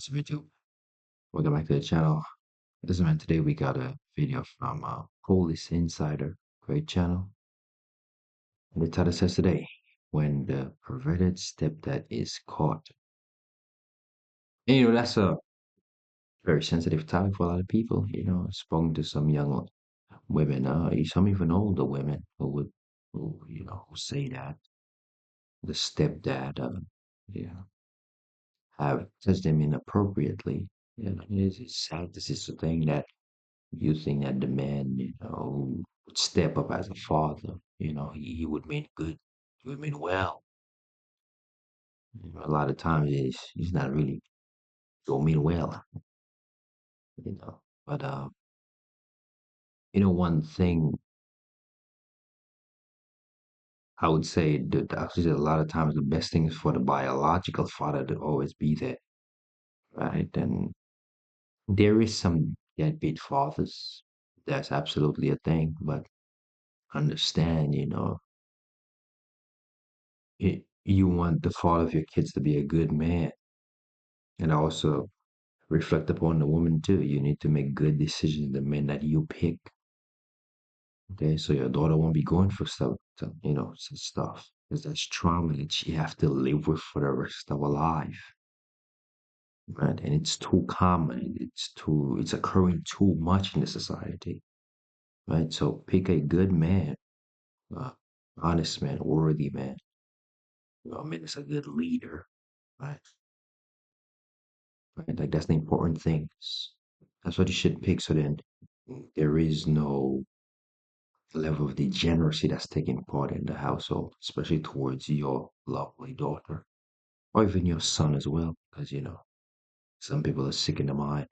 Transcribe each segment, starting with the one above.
What's up, YouTube? Welcome back to the channel. Listen, man, today we got a video from Police Insider, great channel. And the title says today, when the perverted stepdad is caught. And, that's a very sensitive topic for a lot of people. Spoken to some young women, some even older women who say that the stepdad, have touched them inappropriately. It's sad. This is the thing that you think that the man, would step up as a father. He would mean good. He would mean well. A lot of times he's not really don't mean well. But one thing I would say that actually a lot of times the best thing is for the biological father to always be there, right? And there is some deadbeat fathers. That's absolutely a thing, but understand, you want the father of your kids to be a good man, and also reflect upon the woman too. You need to make good decisions, the men that you pick. Okay, so your daughter won't be going for such stuff, because that's trauma that she have to live with for the rest of her life, right? And it's too common. It's occurring too much in the society, right? So pick a good man, uh, honest man, worthy man. I mean, it's a good leader, right? Right? Like that's the important things. That's what you should pick. So then there is no level of degeneracy that's taking part in the household, especially towards your lovely daughter or even your son as well, because some people are sick in the mind.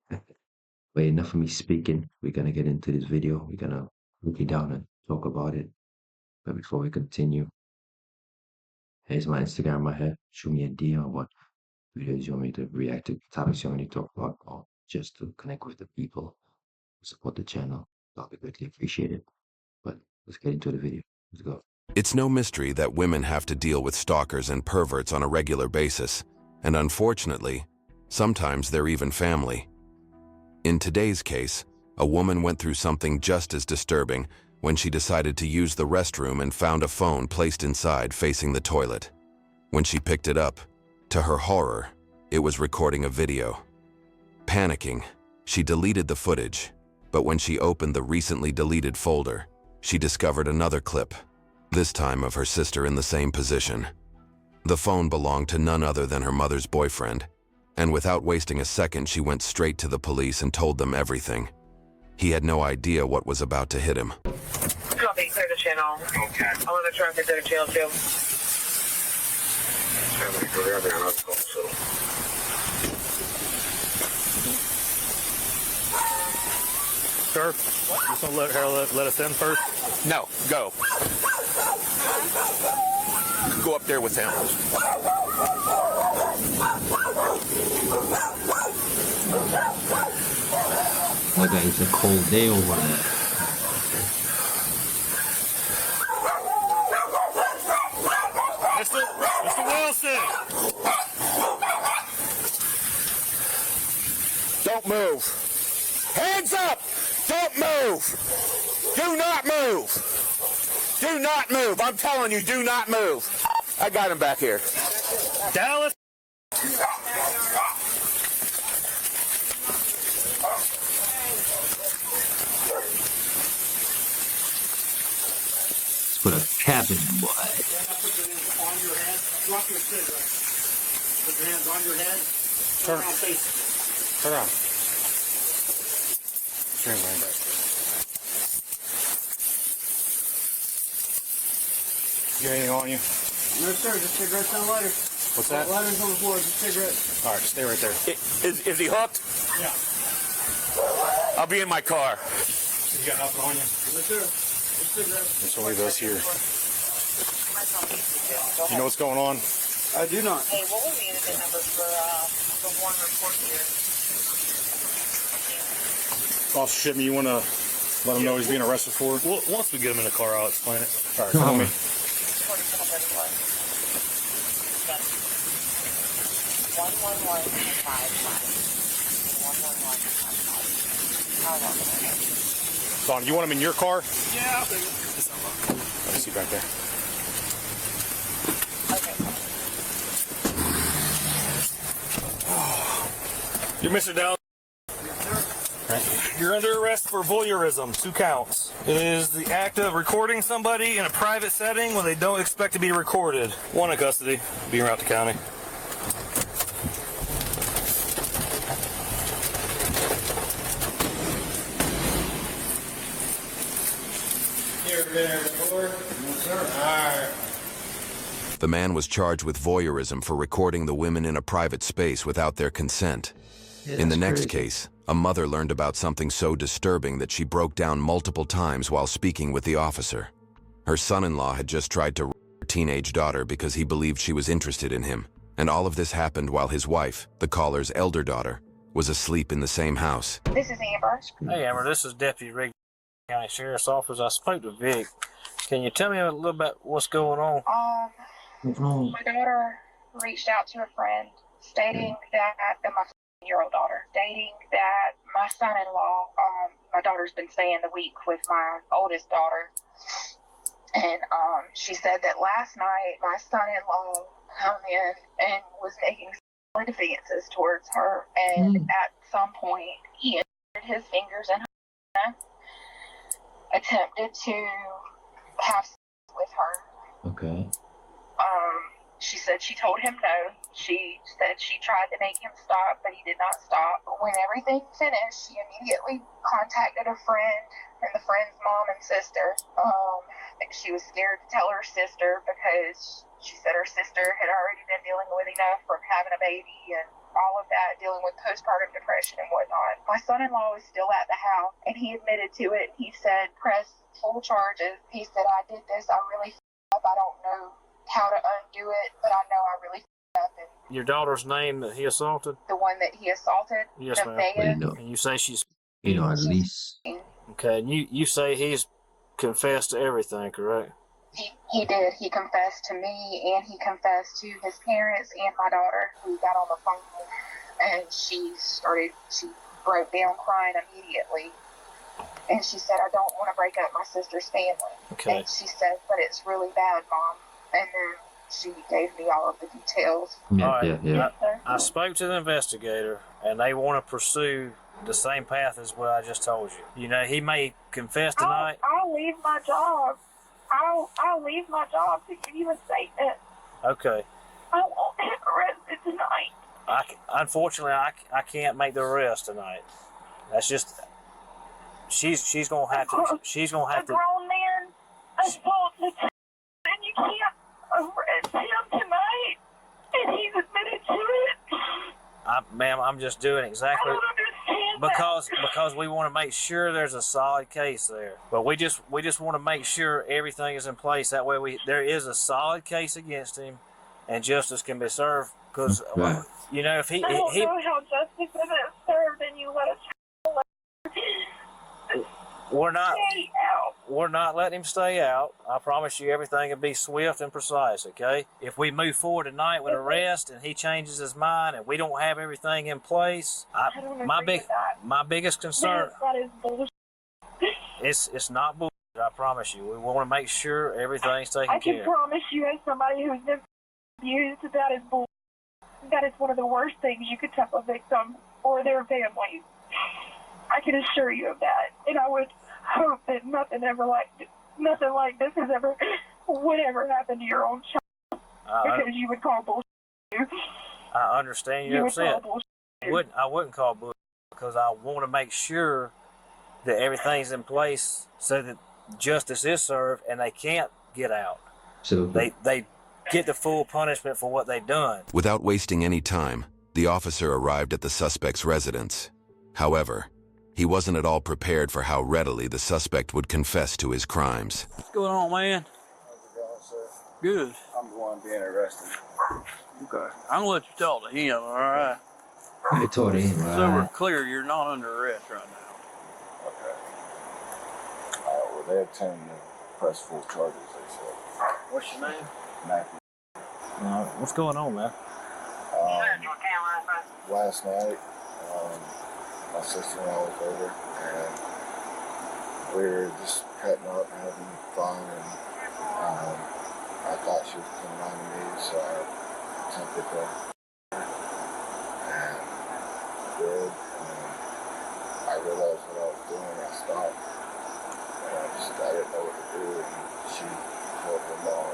But enough of me speaking. We're gonna get into this video. We're gonna look it down and talk about it. But before we continue, here's my Instagram right here. Shoot me a DM on what videos you want me to react to, topics you want me to talk about, or just to connect with the people who support the channel. That'll be greatly appreciated. But let's get into the video. Let's go. It's no mystery that women have to deal with stalkers and perverts on a regular basis, and unfortunately, sometimes they're even family. In today's case, a woman went through something just as disturbing when she decided to use the restroom and found a phone placed inside facing the toilet. When she picked it up, to her horror, it was recording a video. Panicking, she deleted the footage, but when she opened the recently deleted folder, she discovered another clip, this time of her sister in the same position. The phone belonged to none other than her mother's boyfriend, and without wasting a second, she went straight to the police and told them everything. He had no idea what was about to hit him. Copy, clear the channel. Okay. I want to try and clear the channel too. Sir, just want to let us in first? No, go. Go up there with him. Okay, it's a cold day over there. Mr. Wilson! Don't move. Hands up! Don't move! Do not move! Do not move! I'm telling you, do not move! I got him back here. Dallas! Let's put a cap in the boy. On your head. Drop your cigarette. Put your hands on your head. Turn around, face. Turn around. Turn right back. You got anything on you? No, sir. Just cigarettes and lighters. What's that? Lighters on the floor. Just cigarettes. All right, stay right there. Is he hooked? Yeah. I'll be in my car. You got nothing on you? No, sir. Just cigarettes. Let's leave those here. You know what's going on? I do not. Hey, what was the innocent number for one report here? Officer Shipman, you want to let him know he's being arrested for? Well, once we get him in the car, I'll explain it. All right, follow me. 4734. Don, you want him in your car? Yeah. Let me see back there. You're Mr. Dowd. You're under arrest for voyeurism, 2 counts. It is the act of recording somebody in a private setting when they don't expect to be recorded. 1 in custody, be around the county. The man was charged with voyeurism for recording the women in a private space without their consent. Yeah, In the that's next crazy. case, a mother learned about something so disturbing that she broke down multiple times while speaking with the officer. Her son-in-law had just tried to rape her teenage daughter because he believed she was interested in him. And all of this happened while his wife, the caller's elder daughter, was asleep in the same house. This is Amber. Hey, Amber, this is Deputy Rigg, County Sheriff's Office. I spoke to Vic. Can you tell me a little about what's going on? My daughter reached out to a friend stating that, and my 15-year-old daughter, stating that my son-in-law, my daughter's been staying the week with my oldest daughter, and she said that last night my son-in-law come in and was making advances towards her, and at some point he inserted his fingers in her, attempted to have sex with her. Okay. She said she told him no. She said she tried to make him stop, but he did not stop. When everything finished, she immediately contacted a friend and the friend's mom and sister. She was scared to tell her sister because she said her sister had already been dealing with enough from having a baby and all of that, dealing with postpartum depression and whatnot. My son-in-law is still at the house, and he admitted to it. He said, press full charges. He said, I did this. I really f***ed up. I don't know how to undo it, but I know I really f***ed up. And Your daughter's name that he assaulted? the one that he assaulted, Yes, ma'am. Nevaeh, And you say she's... At least. Okay, and you say he's confessed to everything, correct? he did. He confessed to me, and he confessed to his parents and my daughter, who got on the phone, and she broke down crying immediately. And she said, I don't want to break up my sister's family. Okay. And she said, but it's really bad, Mom. And then she gave me all of the details. Yeah, All right. yeah. I spoke to the investigator, and they want to pursue the same path as what I just told you. You know, he may confess tonight. I'll leave my job. I'll leave my job to give you a statement. Okay. I won't get arrested tonight. Unfortunately, I can't make the arrest tonight. That's just... She's gonna have to. She's gonna have A to. grown man assaulted, and you can't arrest him tonight. And he's admitted to it. Ma'am, I'm just doing exactly I don't understand because we want to make sure there's a solid case there. But we just want to make sure everything is in place. That way, there is a solid case against him, and justice can be served. Because Right. you know, if he I don't know how justice isn't served, and you let us we're not stay out. we're not letting him stay out. I promise you, everything will be swift and precise. Okay. If we move forward tonight with arrest, and he changes his mind, and we don't have everything in place, I don't agree with that. my biggest concern. That is bullshit. It's not bullshit, I promise you. We want to make sure everything's taken I can care of. promise you, as somebody who's been abused, that is bullshit. That is one of the worst things you could tell a victim or their family. I can assure you of that, and I would hope that nothing like this would ever happen to your own child, because you would call bullshit. I understand You you're would call upset. bullshit. I wouldn't call bullshit because I want to make sure that everything's in place so that justice is served and they can't get out. So They get the full punishment for what they've done. Without wasting any time, the officer arrived at the suspect's residence. However, he wasn't at all prepared for how readily the suspect would confess to his crimes. What's going on, man? How's it going, sir? Good. I'm the one being arrested. Okay. I'm gonna let you talk to him, all right? I told him, So we're clear, you're not under arrest right now. Okay. Well, they intend to press full charges, they said. What's your name? Matthew. What's going on, man? last night, my sister-in-law was over, and we were just cutting up and having fun, and I thought she was coming on to me, so I attempted to, and did, and I realized what I was doing, I stopped, and I didn't know what to do, and she held them on.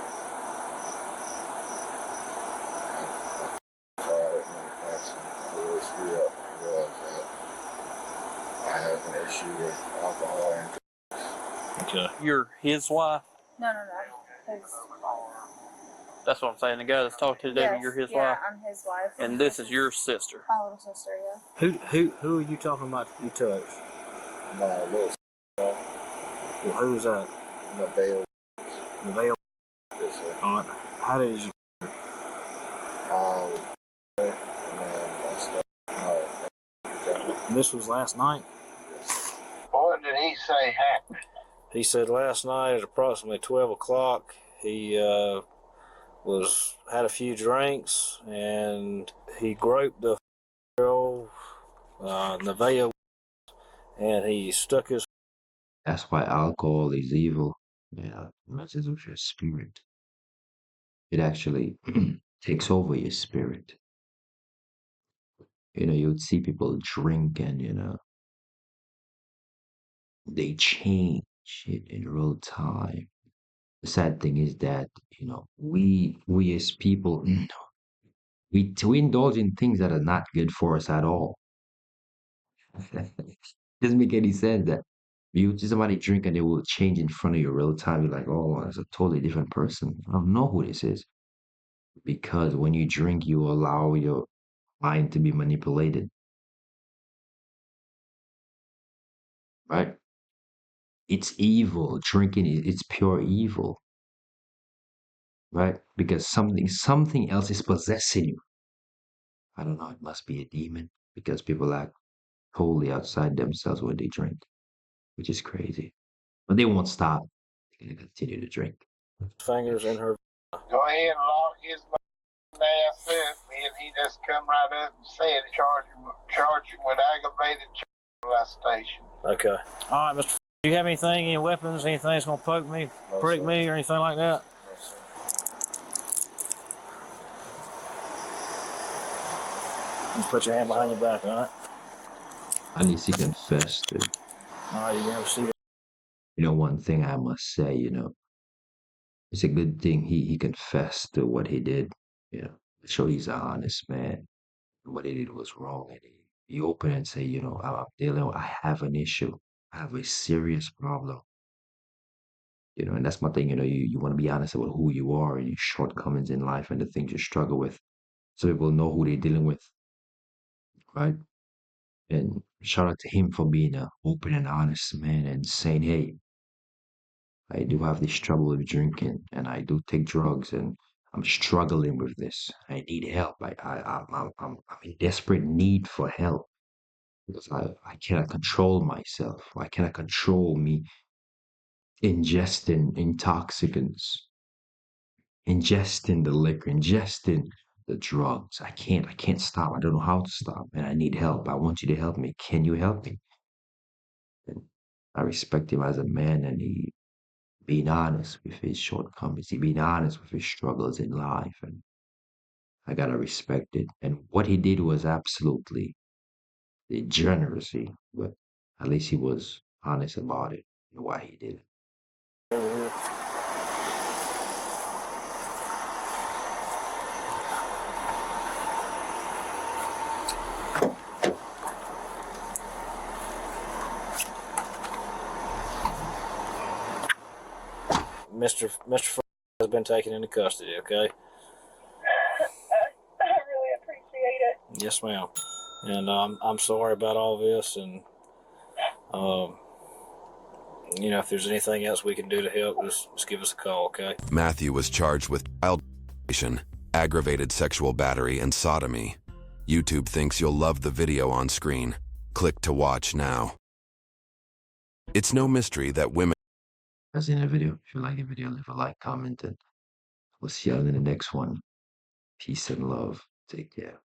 So I didn't really pass and really screw up. I realized that I have an issue with alcohol and Okay. You're his wife? No. His, That's what I'm saying. The guy that's talking to David, yes, you're his yeah, wife? I'm his wife. And this is your sister? My little sister, yeah. Who are you talking about you touched? my little sister. Well, who was that? Nevaeh. Nevaeh? Yes, sir. How did you? And then I started. And this was last night? What did he say happened? He said last night at approximately 12 o'clock, he had a few drinks and he groped the girl, Nevaeh, and he stuck his. That's why alcohol is evil. Yeah, it messes with your spirit. It actually takes over your spirit. You'd see people drink and, they change in real time. The sad thing is that, we as people, we indulge in things that are not good for us at all. Doesn't make any sense that you see somebody drink and they will change in front of you real time. You're like, oh, it's a totally different person. I don't know who this is. Because when you drink, you allow your mind to be manipulated, right? It's evil. Drinking it's pure evil, right? Because something else is possessing you. I don't know. It must be a demon because people act totally outside themselves when they drink, which is crazy. But they won't stop. They're gonna continue to drink. Fingers in her. Go ahead and lock his ass up, and he just come right up and said charge him with aggravated molestation. Okay. All right, Mr. Do you have anything, any weapons, anything that's gonna poke me, No, prick sir. me, or anything like that? No, sir. Just put your hand behind your back, all right? At least he confessed to. All right, you never see that. One thing I must say, it's a good thing he confessed to what he did. It showed he's an honest man. What he did was wrong, and he opened and say, I'm dealing with, I have an issue. I have a serious problem. And that's my thing. You want to be honest about who you are and your shortcomings in life and the things you struggle with, so people know who they're dealing with, right? And shout out to him for being an open and honest man and saying, hey, I do have this trouble with drinking, and I do take drugs, and I'm struggling with this. I need help. I'm in desperate need for help because I cannot control myself. I cannot control me ingesting intoxicants, ingesting the liquor, ingesting the drugs. I can't stop. I don't know how to stop, and I need help. I want you to help me. Can you help me? And I respect him as a man, and he being honest with his shortcomings, he being honest with his struggles in life, and I gotta respect it. And what he did was absolutely degeneracy, but at least he was honest about it and why he did it. Mr. has been taken into custody, okay? I really appreciate it. Yes, ma'am. And I'm sorry about all this, and if there's anything else we can do to help, just give us a call, okay? Matthew was charged with child molestation, aggravated sexual battery, and sodomy. YouTube thinks you'll love the video on screen. Click to watch now. It's no mystery that women. That's the end of the video. If you like the video, leave a like, comment, and we'll see you in the next one. Peace and love. Take care.